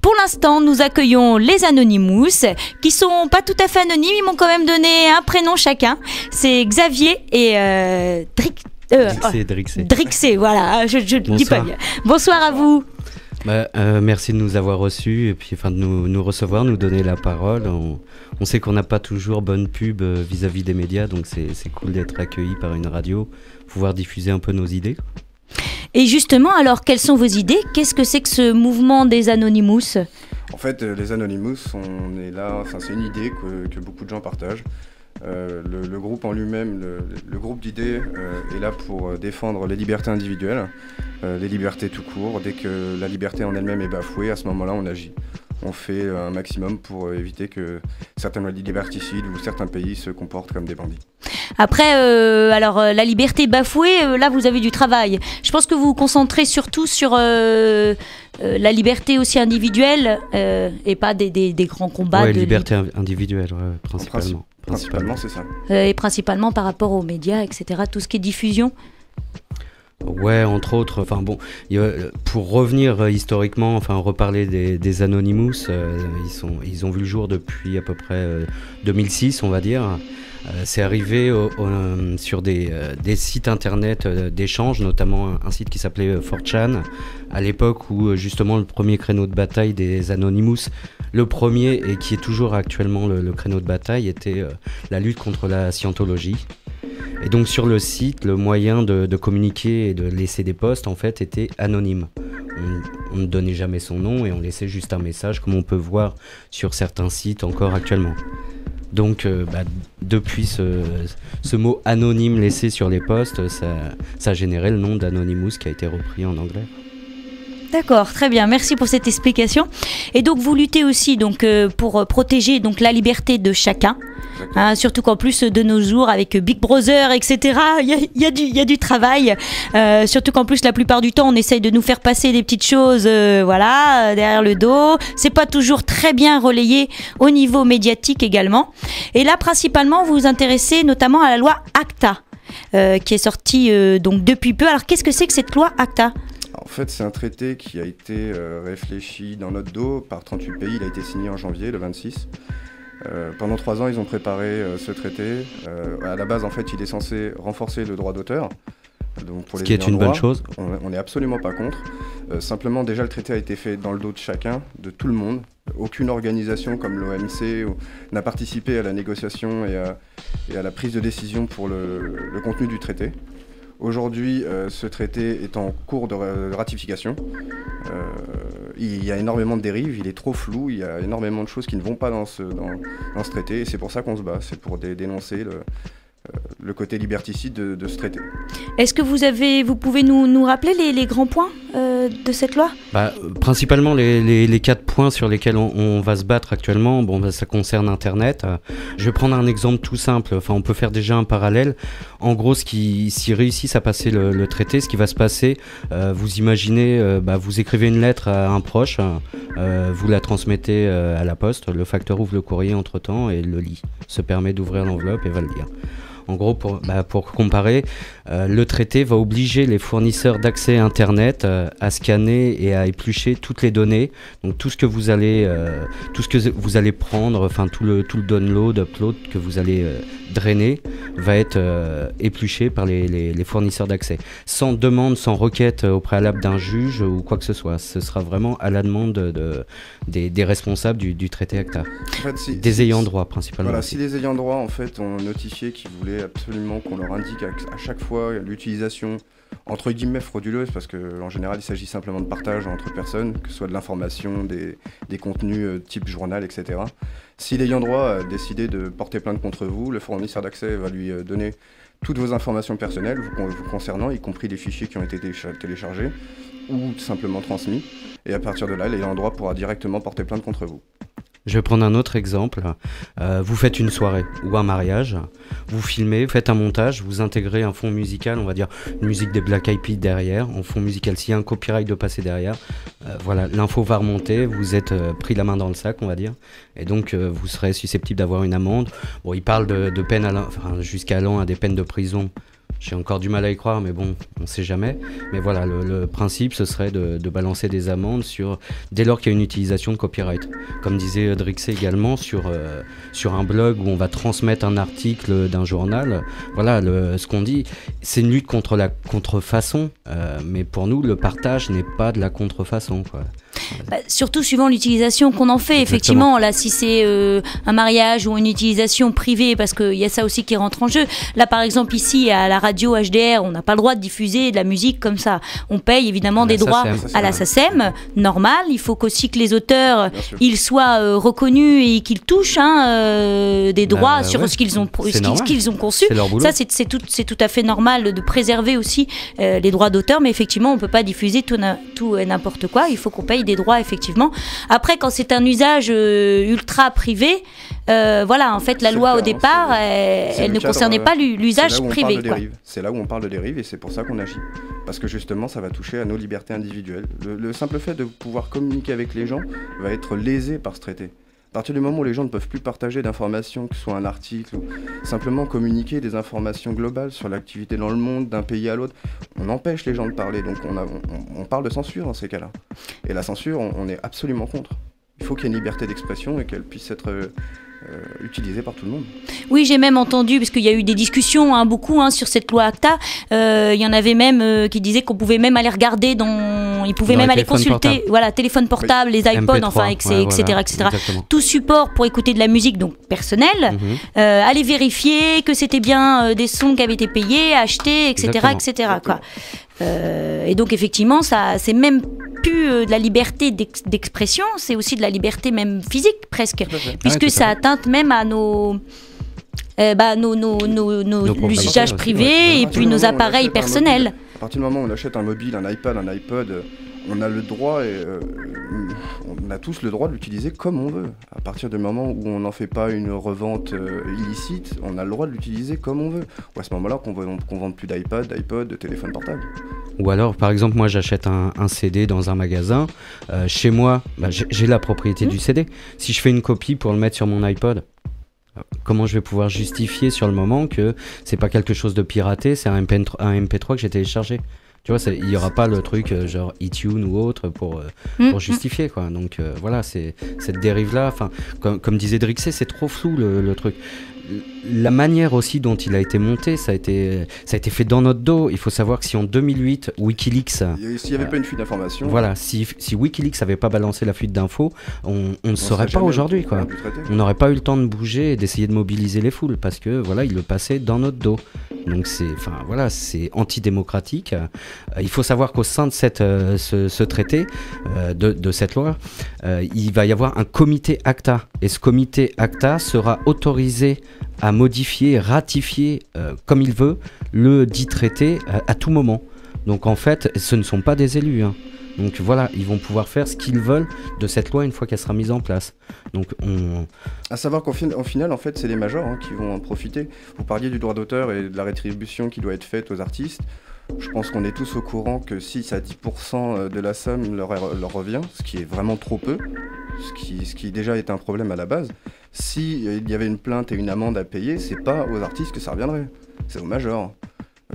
Pour l'instant, nous accueillons les Anonymous, qui sont pas tout à fait anonymes, ils m'ont quand même donné un prénom chacun. C'est Xavier et Drixé, voilà, je dis pas bien. Bonsoir à vous. Merci de nous avoir reçus et puis de nous recevoir, nous donner la parole. On sait qu'on n'a pas toujours bonne pub vis-à-vis des médias, donc c'est cool d'être accueillis par une radio, pouvoir diffuser un peu nos idées. Et justement, alors, quelles sont vos idées? Qu'est-ce que c'est que ce mouvement des Anonymous? En fait, les Anonymous, on est là, c'est une idée que beaucoup de gens partagent. Le groupe en lui-même, le groupe d'idées est là pour défendre les libertés individuelles, les libertés tout court. Dès que la liberté en elle-même est bafouée, à ce moment-là, on agit. On fait un maximum pour éviter que certains liberticides ou certains pays se comportent comme des bandits. Après, la liberté bafouée, là vous avez du travail. Je pense que vous vous concentrez surtout sur la liberté aussi individuelle et pas des grands combats. Oui, liberté individuelle, principalement. Principalement, c'est ça. Et principalement par rapport aux médias, etc., tout ce qui est diffusion. Ouais, entre autres. Pour revenir historiquement, reparler des Anonymous, ils ont vu le jour depuis à peu près 2006, on va dire. C'est arrivé sur des sites internet d'échange, notamment un site qui s'appelait 4chan, à l'époque où justement le premier créneau de bataille des Anonymous, le premier et qui est toujours actuellement le créneau de bataille, était la lutte contre la scientologie. Et donc sur le site, le moyen de communiquer et de laisser des posts en fait était anonyme. On ne donnait jamais son nom et on laissait juste un message comme on peut voir sur certains sites encore actuellement. Donc depuis ce mot anonyme laissé sur les posts, ça a généré le nom d'Anonymous qui a été repris en anglais. D'accord, très bien, merci pour cette explication. Et donc vous luttez aussi pour protéger la liberté de chacun, surtout qu'en plus de nos jours avec Big Brother, etc., il y a du travail, surtout qu'en plus la plupart du temps on essaye de nous faire passer des petites choses derrière le dos. C'est pas toujours très bien relayé au niveau médiatique également. Et là principalement vous vous intéressez notamment à la loi ACTA, qui est sortie depuis peu. Alors qu'est-ce que c'est que cette loi ACTA ? En fait, c'est un traité qui a été réfléchi dans notre dos par 38 pays. Il a été signé en janvier, le 26. Pendant 3 ans, ils ont préparé ce traité. À la base, en fait, il est censé renforcer le droit d'auteur. Donc pour ce qui est une bonne chose. On n'est absolument pas contre. Simplement, déjà, le traité a été fait dans le dos de chacun, de tout le monde. Aucune organisation comme l'OMC n'a participé à la négociation et à la prise de décision pour le contenu du traité. Aujourd'hui, ce traité est en cours de ratification. Il y a énormément de dérives, il est trop flou, il y a énormément de choses qui ne vont pas dans ce traité et c'est pour ça qu'on se bat, c'est pour dénoncer le côté liberticide de ce traité. Est-ce que vous pouvez nous rappeler les grands points de cette loi ? Principalement les 4 points sur lesquels on va se battre actuellement, ça concerne Internet. Je vais prendre un exemple tout simple, on peut faire déjà un parallèle. En gros, s'ils réussissent à passer le traité, ce qui va se passer, vous imaginez, vous écrivez une lettre à un proche, vous la transmettez à la poste, le facteur ouvre le courrier entre-temps et le lit, se permet d'ouvrir l'enveloppe et va le lire. En gros, pour comparer, le traité va obliger les fournisseurs d'accès Internet à scanner et à éplucher toutes les données. Donc tout ce que vous allez prendre, tout le download, upload que vous allez drainer va être épluché par les fournisseurs d'accès. Sans demande, sans requête au préalable d'un juge ou quoi que ce soit. Ce sera vraiment à la demande des responsables du traité ACTA. En fait, des ayants droit principalement. Voilà, si les ayants droit en fait ont notifié qu'ils voulaient absolument qu'on leur indique à chaque fois l'utilisation entre guillemets frauduleuse, parce qu'en général il s'agit simplement de partage entre personnes, que ce soit de l'information, des contenus type journal, etc. Si l'ayant droit a décidé de porter plainte contre vous, le fournisseur d'accès va lui donner toutes vos informations personnelles vous concernant, y compris les fichiers qui ont été téléchargés ou simplement transmis, et à partir de là, l'ayant droit pourra directement porter plainte contre vous. Je vais prendre un autre exemple. Vous faites une soirée ou un mariage, vous filmez, vous faites un montage, vous intégrez un fond musical, on va dire une musique des Black Eyed Peas derrière, en fond musical. S'il y a un copyright de passer derrière, l'info va remonter, vous êtes pris la main dans le sac, on va dire, et donc vous serez susceptible d'avoir une amende. Bon, il parle de peine jusqu'à l'an à des peines de prison J'ai encore du mal à y croire, mais bon, on ne sait jamais. Mais voilà, le principe, ce serait de balancer des amendes dès lors qu'il y a une utilisation de copyright. Comme disait Drixé également, sur un blog où on va transmettre un article d'un journal, voilà, ce qu'on dit, c'est une lutte contre la contrefaçon, mais pour nous, le partage n'est pas de la contrefaçon, quoi. Surtout suivant l'utilisation qu'on en fait. Exactement. Effectivement, là, si c'est un mariage ou une utilisation privée, parce qu'il y a ça aussi qui rentre en jeu. Là, par exemple, ici, à la radio HDR, on n'a pas le droit de diffuser de la musique comme ça. On paye évidemment des droits à la SACEM, normal. Il faut qu'aussi que les auteurs, ils soient reconnus et qu'ils touchent des droits sur ce qu'ils ont conçu. Ça, c'est tout à fait normal de préserver aussi les droits d'auteur, mais effectivement, on ne peut pas diffuser tout et n'importe quoi. Il faut qu'on paye des droits, effectivement. Après, quand c'est un usage ultra privé, voilà, en fait, la loi au départ, elle ne concernait pas l'usage privé. C'est là où on parle de dérive et c'est pour ça qu'on agit. Parce que justement, ça va toucher à nos libertés individuelles. Le simple fait de pouvoir communiquer avec les gens va être lésé par ce traité. À partir du moment où les gens ne peuvent plus partager d'informations, que ce soit un article ou simplement communiquer des informations globales sur l'activité dans le monde, d'un pays à l'autre, on empêche les gens de parler. Donc on parle de censure dans ces cas-là. Et la censure, on est absolument contre. Il faut qu'il y ait une liberté d'expression et qu'elle puisse être utilisée par tout le monde. Oui, j'ai même entendu, parce qu'il y a eu des discussions beaucoup sur cette loi ACTA, il y en avait même qui disaient qu'on pouvait même aller regarder ils pouvaient même aller consulter, voilà, téléphone portable, les iPods, MP3, enfin, etc. Exactement. Tout support pour écouter de la musique, donc personnelle, aller vérifier que c'était bien des sons qui avaient été payés, achetés, etc. Quoi. Et donc effectivement, ça, c'est même plus de la liberté d'expression, c'est aussi de la liberté même physique presque, puisque ça atteinte même à nos usages privés et puis nos appareils personnels. À partir du moment où on achète un mobile, un iPad, un iPod, on a le droit on a tous le droit de l'utiliser comme on veut. À partir du moment où on n'en fait pas une revente illicite, on a le droit de l'utiliser comme on veut. Ou à ce moment-là qu'on vende plus d'iPad, de téléphone portable. Ou alors, par exemple, moi j'achète un CD dans un magasin. Chez moi, j'ai la propriété du CD. Si je fais une copie pour le mettre sur mon iPod, comment je vais pouvoir justifier sur le moment que c'est pas quelque chose de piraté, c'est un MP3 que j'ai téléchargé? Tu vois, il n'y aura pas le truc genre iTunes ou autre pour justifier, quoi. Donc voilà, c'est cette dérive-là. Comme disait Drixé, c'est trop flou le truc. La manière aussi dont il a été monté, ça a été fait dans notre dos. Il faut savoir que si en 2008, Wikileaks... S'il n'y avait pas une fuite d'informations... Voilà, si Wikileaks n'avait pas balancé la fuite d'infos, on ne saurait pas aujourd'hui, quoi. On n'aurait pas eu le temps de bouger et d'essayer de mobiliser les foules, parce que voilà, il le passait dans notre dos. Donc c'est antidémocratique. Il faut savoir qu'au sein de ce traité, de cette loi, il va y avoir un comité ACTA. Et ce comité ACTA sera autorisé à modifier, ratifier comme il veut le dit traité à tout moment. Donc en fait, ce ne sont pas des élus. Donc voilà, ils vont pouvoir faire ce qu'ils veulent de cette loi une fois qu'elle sera mise en place. Donc à savoir qu'au final, en fait, c'est les majors qui vont en profiter. Vous parliez du droit d'auteur et de la rétribution qui doit être faite aux artistes. Je pense qu'on est tous au courant que 6 à 10% de la somme leur revient, ce qui est vraiment trop peu, ce qui déjà est un problème à la base. S'il y avait une plainte et une amende à payer, c'est pas aux artistes que ça reviendrait, c'est aux majors.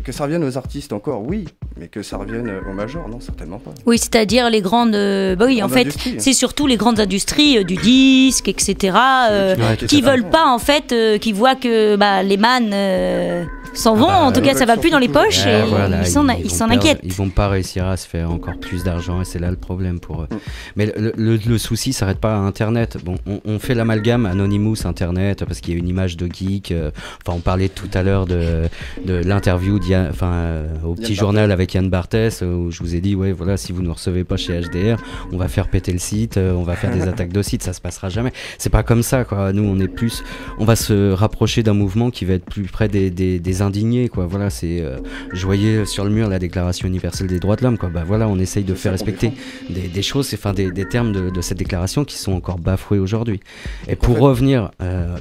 Que ça revienne aux artistes encore, oui, mais que ça revienne aux majors, non, certainement pas. Oui, c'est-à-dire les grandes... oui, en fait, c'est surtout les grandes industries du disque, etc., qui veulent pas, en fait, qui voient que les mannes s'en vont, en tout cas, ça va plus dans les poches, et voilà, ils s'en inquiètent. Ils vont pas réussir à se faire encore plus d'argent, et c'est là le problème pour eux. Mais le souci s'arrête pas à Internet. Bon, on fait l'amalgame Anonymous Internet, parce qu'il y a une image de geek. On parlait tout à l'heure de l'interview au petit journal avec Yann Barthès, où je vous ai dit, ouais, voilà, si vous ne recevez pas chez HDR, on va faire péter le site, on va faire des attaques de site, ça se passera jamais. C'est pas comme ça, quoi. Nous, on va se rapprocher d'un mouvement qui va être plus près des indignés, quoi. Voilà, je voyais sur le mur la Déclaration universelle des droits de l'homme, quoi. Voilà, on essaye de faire respecter des choses, des termes de cette déclaration qui sont encore bafoués aujourd'hui. Et pour revenir,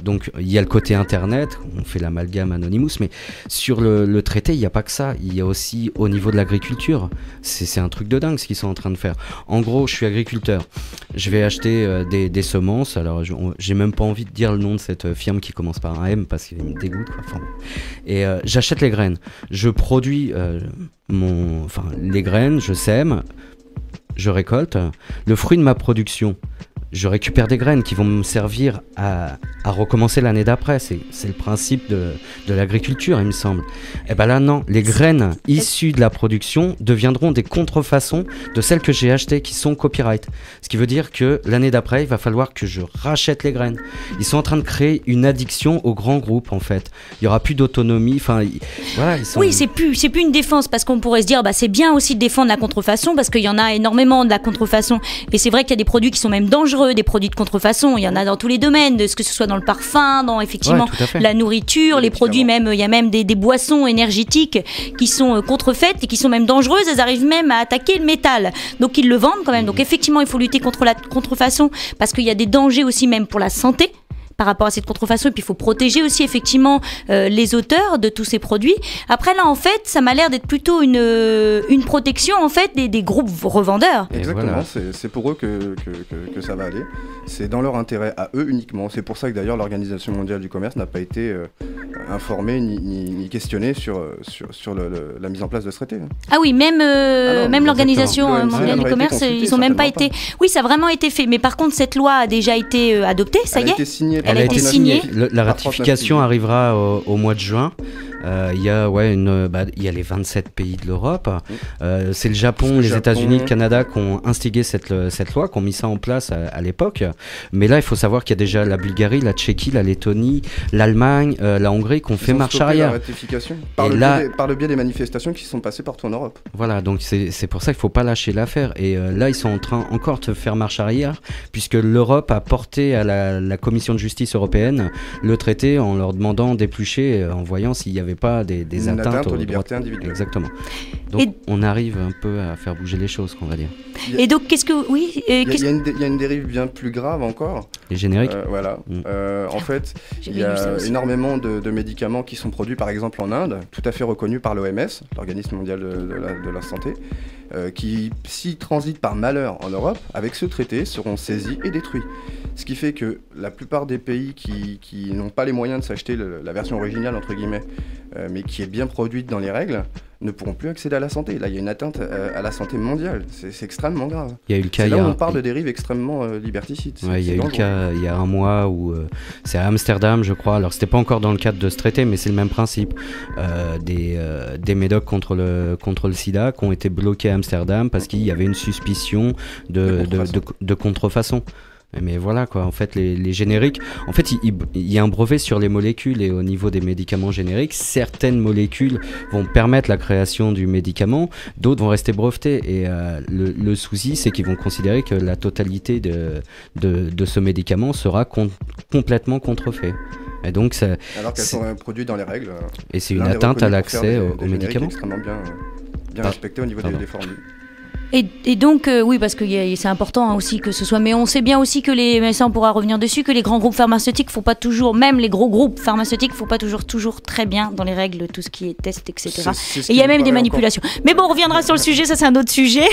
donc, il y a le côté Internet, on fait l'amalgame Anonymous, mais sur le traité, il n'y a pas que ça, il y a aussi au niveau de l'agriculture, c'est un truc de dingue ce qu'ils sont en train de faire. En gros, je suis agriculteur, je vais acheter des semences, alors j'ai même pas envie de dire le nom de cette firme qui commence par un M parce qu'il me dégoûte, quoi. Et j'achète les graines, je produis les graines, je sème, je récolte. Le fruit de ma production, je récupère des graines qui vont me servir à recommencer l'année d'après. C'est le principe de l'agriculture, il me semble. Et ben là, non. Les graines issues de la production deviendront des contrefaçons de celles que j'ai achetées, qui sont copyright. Ce qui veut dire que l'année d'après, il va falloir que je rachète les graines. Ils sont en train de créer une addiction aux grands groupes, en fait. Il n'y aura plus d'autonomie. Enfin, voilà, Oui, c'est plus une défense, parce qu'on pourrait se dire, c'est bien aussi de défendre la contrefaçon, parce qu'il y en a énormément de la contrefaçon. Et c'est vrai qu'il y a des produits qui sont même dangereux, des produits de contrefaçon. Il y en a dans tous les domaines, que ce soit dans le parfum, dans effectivement la nourriture, les produits même. Il y a même des boissons énergétiques qui sont contrefaites et qui sont même dangereuses. Elles arrivent même à attaquer le métal. Donc ils le vendent quand même. Donc effectivement, il faut lutter contre la contrefaçon, parce qu'il y a des dangers aussi même pour la santé par rapport à cette contrefaçon, et puis il faut protéger aussi effectivement les auteurs de tous ces produits. Après là, en fait, ça m'a l'air d'être plutôt une protection en fait des groupes revendeurs. Exactement, voilà. C'est pour eux que ça va aller. C'est dans leur intérêt à eux uniquement. C'est pour ça que d'ailleurs l'Organisation mondiale du commerce n'a pas été informée ni questionnée sur la mise en place de ce traité. Ah oui, même l'Organisation mondiale du commerce, ils n'ont même pas été... Oui, ça a vraiment été fait. Mais par contre, cette loi a déjà été adoptée, ça y est. Elle a été signée. La ratification arrivera au mois de juin. Il y a les 27 pays de l'Europe. C'est le Japon, les États-Unis, le Canada qui ont instigé cette loi, qui ont mis ça en place à l'époque. Mais là, il faut savoir qu'il y a déjà la Bulgarie, la Tchéquie, la Lettonie, l'Allemagne, la Hongrie qui ont fait marche arrière. La ratification par le biais des manifestations qui sont passées partout en Europe. Voilà, donc c'est pour ça qu'il ne faut pas lâcher l'affaire. Et là, ils sont en train encore de faire marche arrière, puisque l'Europe a porté à la Commission de justice européenne le traité en leur demandant d'éplucher, en voyant s'il y avait pas des atteintes aux libertés individuelles. Exactement. Donc on arrive un peu à faire bouger les choses, qu'on va dire. Et donc qu'est-ce que il y a une dérive bien plus grave encore. Les génériques. Voilà. En fait, il y a énormément de médicaments qui sont produits, par exemple en Inde, tout à fait reconnus par l'OMS, l'Organisme mondial de la santé, qui, s'ils transitent par malheur en Europe, avec ce traité, seront saisis et détruits. Ce qui fait que la plupart des pays qui n'ont pas les moyens de s'acheter la version originale, entre guillemets, mais qui est bien produite dans les règles, ne pourront plus accéder à la santé. Là, il y a une atteinte à la santé mondiale. C'est extrêmement grave. Il y a eu le cas. C'est là où on parle de dérives extrêmement liberticides. Ouais, il y a eu le cas il y a un mois où c'est à Amsterdam, je crois. Alors, c'était pas encore dans le cadre de ce traité, mais c'est le même principe. Des médocs contre le sida qui ont été bloqués à Amsterdam parce qu'il y avait une suspicion de contrefaçon. Mais voilà quoi, en fait les génériques, en fait il y a un brevet sur les molécules, et au niveau des médicaments génériques, certaines molécules vont permettre la création du médicament, d'autres vont rester brevetées, et le souci c'est qu'ils vont considérer que la totalité de ce médicament sera complètement contrefait. Et donc alors qu'elles sont produites dans les règles. Et c'est une atteinte à l'accès aux médicaments. Extrêmement bien respecté au niveau des formules. Et donc, oui, parce que c'est important aussi que ce soit, mais on sait bien aussi que mais ça on pourra revenir dessus, que les grands groupes pharmaceutiques font pas toujours, même les gros groupes pharmaceutiques font pas toujours très bien dans les règles, tout ce qui est test, etc. Et il y a même des manipulations. Mais bon, on reviendra sur le sujet, ça c'est un autre sujet.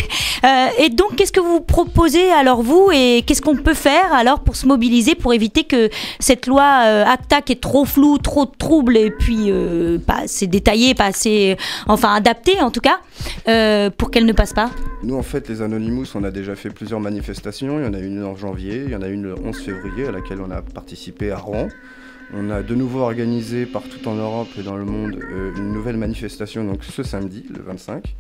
Et donc, qu'est-ce que vous proposez alors vous, et qu'est-ce qu'on peut faire alors pour se mobiliser, pour éviter que cette loi ACTA qui est trop floue, trop trouble, et puis pas assez détaillée, pas assez, adaptée en tout cas, pour qu'elle ne passe pas? Nous, en fait, les Anonymous, on a déjà fait plusieurs manifestations. Il y en a une en janvier, il y en a une le 11 février à laquelle on a participé à Rouen. On a de nouveau organisé partout en Europe et dans le monde une nouvelle manifestation donc ce samedi, le 25.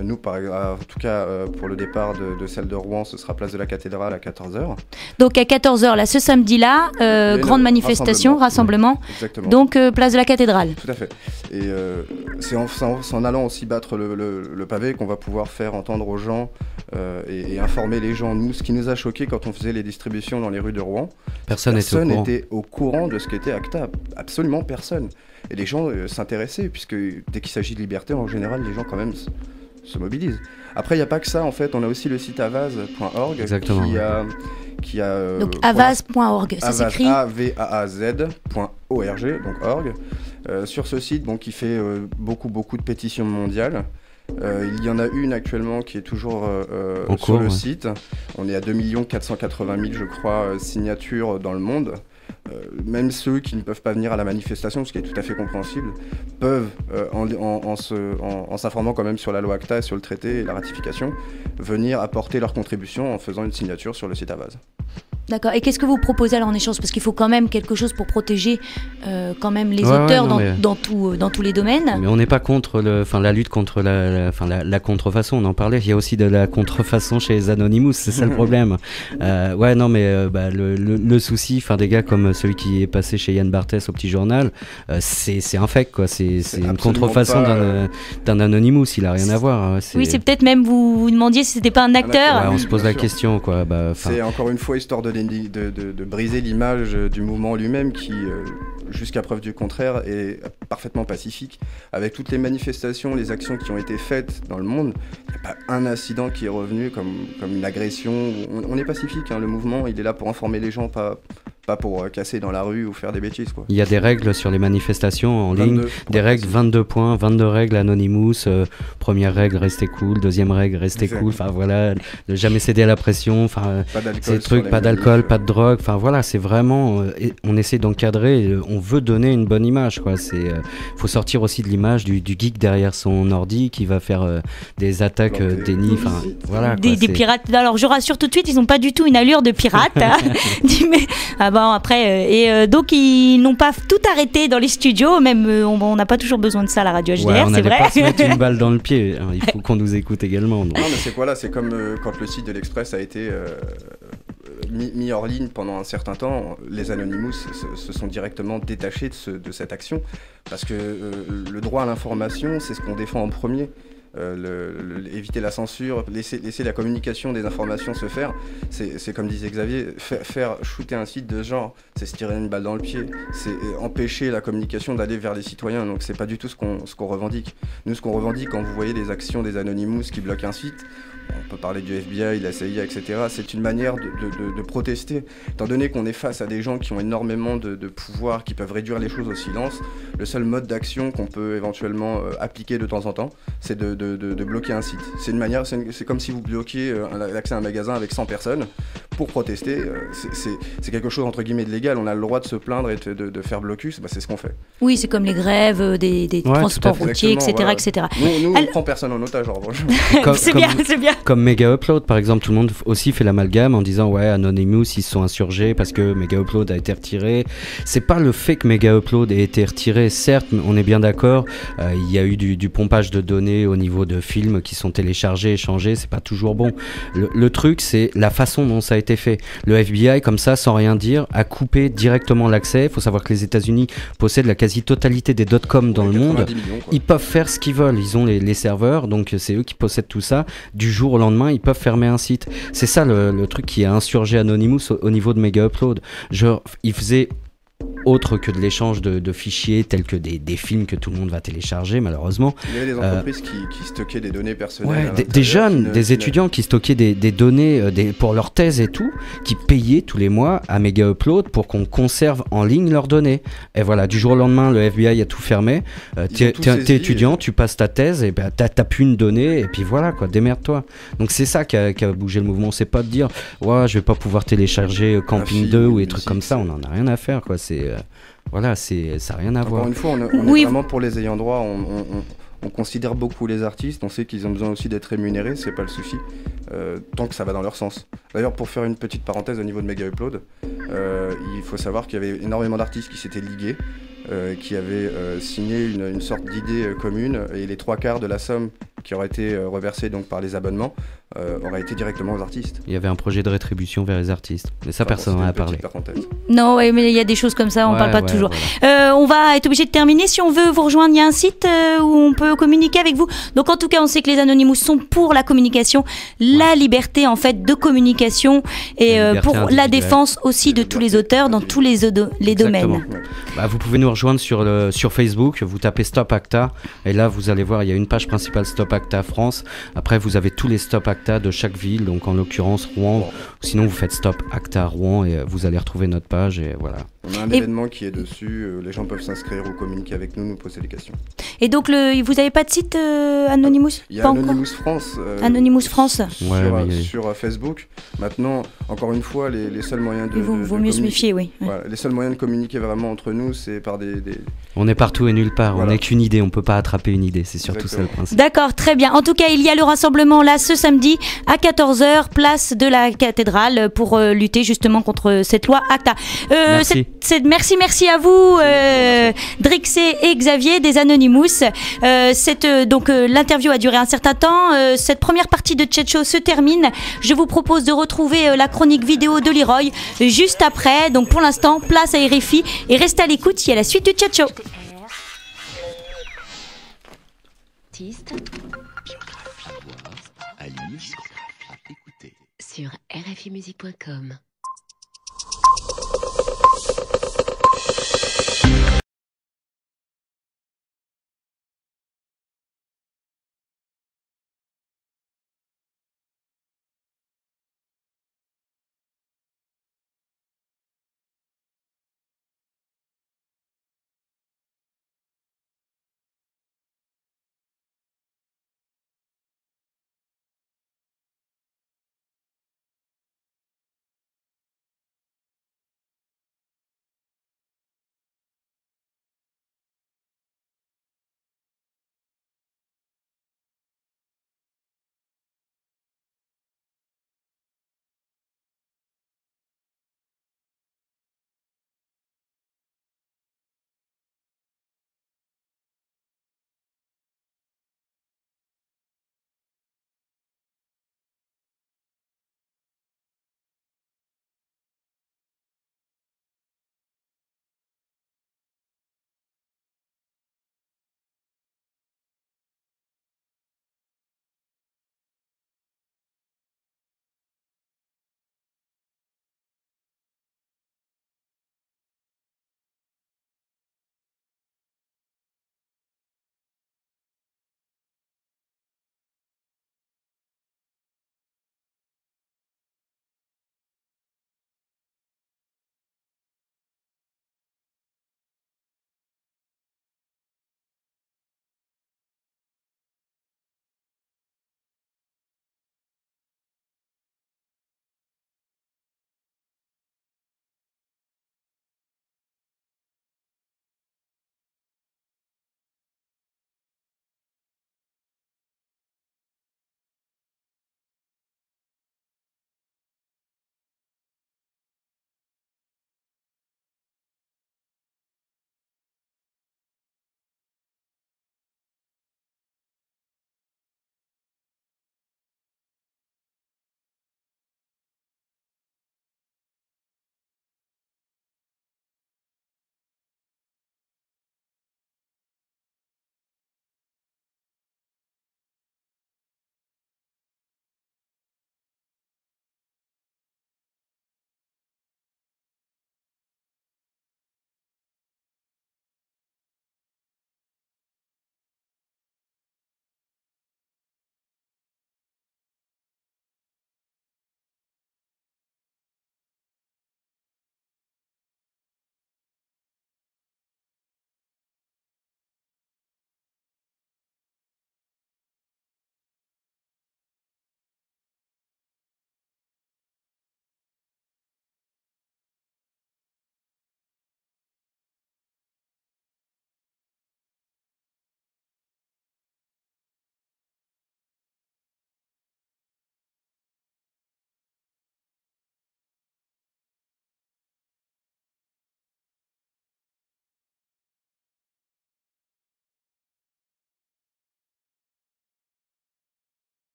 Nous, en tout cas, pour le départ de celle de Rouen, ce sera place de la Cathédrale à 14h. Donc à 14h, là, ce samedi-là, grande manifestation, rassemblement. Exactement. Donc place de la Cathédrale. Tout à fait. Et c'est en allant aussi battre le pavé qu'on va pouvoir faire entendre aux gens et informer les gens. Nous, ce qui nous a choqué quand on faisait les distributions dans les rues de Rouen, personne n'était au courant de ce qu'était ACTA. Absolument personne. Et les gens s'intéressaient, puisque dès qu'il s'agit de liberté, en général, les gens quand même se mobilisent. Après, il n'y a pas que ça, en fait. On a aussi le site avaz.org qui a donc avaz.org, ça s'écrit avaaz.org, donc org. Sur ce site, qui fait beaucoup de pétitions mondiales. Il y en a une actuellement qui est toujours sur le site. On est à 2 480 000, je crois, signatures dans le monde. même ceux qui ne peuvent pas venir à la manifestation, ce qui est tout à fait compréhensible, peuvent, en s'informant quand même sur la loi ACTA, sur le traité et la ratification, venir apporter leur contribution en faisant une signature sur le site Avaz. D'accord. Et qu'est-ce que vous proposez alors en échange? Parce qu'il faut quand même quelque chose pour protéger quand même les auteurs dans tous les domaines. Mais on n'est pas contre la lutte contre la contrefaçon, on en parlait. Il y a aussi de la contrefaçon chez les Anonymous, c'est ça le problème. Le souci, des gars comme celui qui est passé chez Yann Barthès au Petit Journal, c'est un fake, quoi. C'est une contrefaçon d'un Anonymous, il a rien à voir. Oui, c'est peut-être même vous demandiez si c'était pas un acteur. On se pose la question, quoi. C'est encore une fois histoire de briser l'image du mouvement lui-même qui, jusqu'à preuve du contraire, est parfaitement pacifique. Avec toutes les manifestations, les actions qui ont été faites dans le monde, il n'y a pas un incident qui est revenu comme une agression. On est pacifique, le mouvement, il est là pour informer les gens, pas pour casser dans la rue ou faire des bêtises, quoi. Il y a des règles sur les manifestations en ligne, des règles, 22 points, 22 règles Anonymous. Première règle, rester cool. Deuxième règle, rester cool. Ne jamais céder à la pression. Ces trucs, pas d'alcool, pas de drogue. C'est vraiment, on essaie d'encadrer. On veut donner une bonne image, quoi. Faut sortir aussi de l'image du geek derrière son ordi qui va faire des attaques, déni. Des pirates. Alors je rassure tout de suite, ils n'ont pas du tout une allure de pirate. Donc ils n'ont pas tout arrêté dans les studios, même on n'a pas toujours besoin de ça à la radio HDR, on c'est vrai. Pas se mettre une balle dans le pied, il faut qu'on nous écoute également. Donc. Non, mais c'est comme quand le site de l'Express a été mis hors ligne pendant un certain temps, les Anonymous se sont directement détachés de cette action, parce que le droit à l'information, c'est ce qu'on défend en premier. Éviter la censure, laisser la communication des informations se faire, c'est comme disait Xavier, faire shooter un site de ce genre, c'est se tirer une balle dans le pied, c'est empêcher la communication d'aller vers les citoyens, donc c'est pas du tout ce qu'on revendique. Nous, ce qu'on revendique, quand vous voyez les actions des Anonymous qui bloquent un site, on peut parler du FBI, la CIA, etc. C'est une manière de protester. Étant donné qu'on est face à des gens qui ont énormément de pouvoir, qui peuvent réduire les choses au silence, le seul mode d'action qu'on peut éventuellement appliquer de temps en temps, c'est de bloquer un site. C'est une manière, c'est comme si vous bloquiez l'accès à un magasin avec 100 personnes pour protester. C'est quelque chose entre guillemets de légal. On a le droit de se plaindre et de faire blocus. C'est ce qu'on fait. Oui, c'est comme les grèves des transports routiers, etc., voilà. etc. Nous on ne prend personne en otage, en revanche. C'est bien. Comme Mega Upload, par exemple, tout le monde aussi fait l'amalgame en disant Anonymous, ils se sont insurgés parce que Mega Upload a été retiré. C'est pas le fait que Mega Upload ait été retiré, certes, on est bien d'accord. Il y a eu du pompage de données au niveau de films qui sont téléchargés, échangés, c'est pas toujours bon. Le truc, c'est la façon dont ça a été fait. Le FBI, comme ça, sans rien dire, a coupé directement l'accès. Il faut savoir que les États-Unis possèdent la quasi-totalité des .com dans le monde. Millions, ils peuvent faire ce qu'ils veulent. Ils ont les serveurs, donc c'est eux qui possèdent tout ça. Du jour au lendemain, ils peuvent fermer un site. C'est ça le truc qui a insurgé Anonymous au niveau de Mega Upload. Ils faisaient autre que de l'échange de fichiers tels que des films que tout le monde va télécharger, malheureusement. Il y avait des entreprises qui stockaient des données personnelles. Des jeunes, des étudiants qui stockaient des données pour leur thèse et tout, qui payaient tous les mois à Mega Upload pour qu'on conserve en ligne leurs données. Et voilà, du jour au lendemain, le FBI a tout fermé. T'es étudiant, tu passes ta thèse, et t'as plus une donnée, et puis voilà, quoi, démerde-toi. Donc c'est ça qui a bougé le mouvement. C'est pas de dire, je vais pas pouvoir télécharger Camping 2 ou des trucs comme ça, on en a rien à faire, quoi. Ça n'a rien à voir. Encore une fois, on est vraiment pour les ayants droit. On considère beaucoup les artistes. On sait qu'ils ont besoin aussi d'être rémunérés, c'est pas le souci, tant que ça va dans leur sens. D'ailleurs, pour faire une petite parenthèse au niveau de Mega Upload, il faut savoir qu'il y avait énormément d'artistes qui s'étaient ligués, qui avaient signé une sorte d'idée commune, et les 3/4 de la somme qui aurait été reversée donc par les abonnements aurait été directement aux artistes. Il y avait un projet de rétribution vers les artistes, mais ça personne n'en a parlé. Non, mais il y a des choses comme ça, on parle pas toujours. Voilà. On va être obligé de terminer. Si on veut vous rejoindre, il y a un site où on peut communiquer avec vous. Donc en tout cas, on sait que les Anonymous sont pour la communication, la liberté en fait de communication et pour la défense aussi de tous les auteurs dans tous les domaines. Vous pouvez nous rejoindre sur Facebook, vous tapez Stop Acta et là vous allez voir, il y a une page principale Stop Acta France. Après vous avez tous les Stop Acta de chaque ville, donc en l'occurrence Rouen. Sinon vous faites Stop Acta Rouen et vous allez retrouver notre page et voilà. On a un événement qui est dessus, les gens peuvent s'inscrire ou communiquer avec nous poser des questions. Et donc, vous n'avez pas de site Anonymous? Il y a Anonymous France. Anonymous France. Sur Facebook. Maintenant, encore une fois, les seuls moyens de... Vaut mieux se méfier, oui. Voilà, les seuls moyens de communiquer vraiment entre nous, c'est par des... On est partout et nulle part, voilà. On n'est qu'une idée, on ne peut pas attraper une idée, c'est surtout ça le principe. D'accord, très bien. En tout cas, il y a le rassemblement là ce samedi à 14h, place de la cathédrale, pour lutter justement contre cette loi ACTA. Merci à vous, Drixé et Xavier des Anonymous. Donc l'interview a duré un certain temps. Cette première partie de Chat Show se termine. Je vous propose de retrouver la chronique vidéo de Leroy juste après. Donc pour l'instant, place à RFI et restez à l'écoute, il y a la suite du Chat Show. À lire, à écouter. Sur rfimusique.com.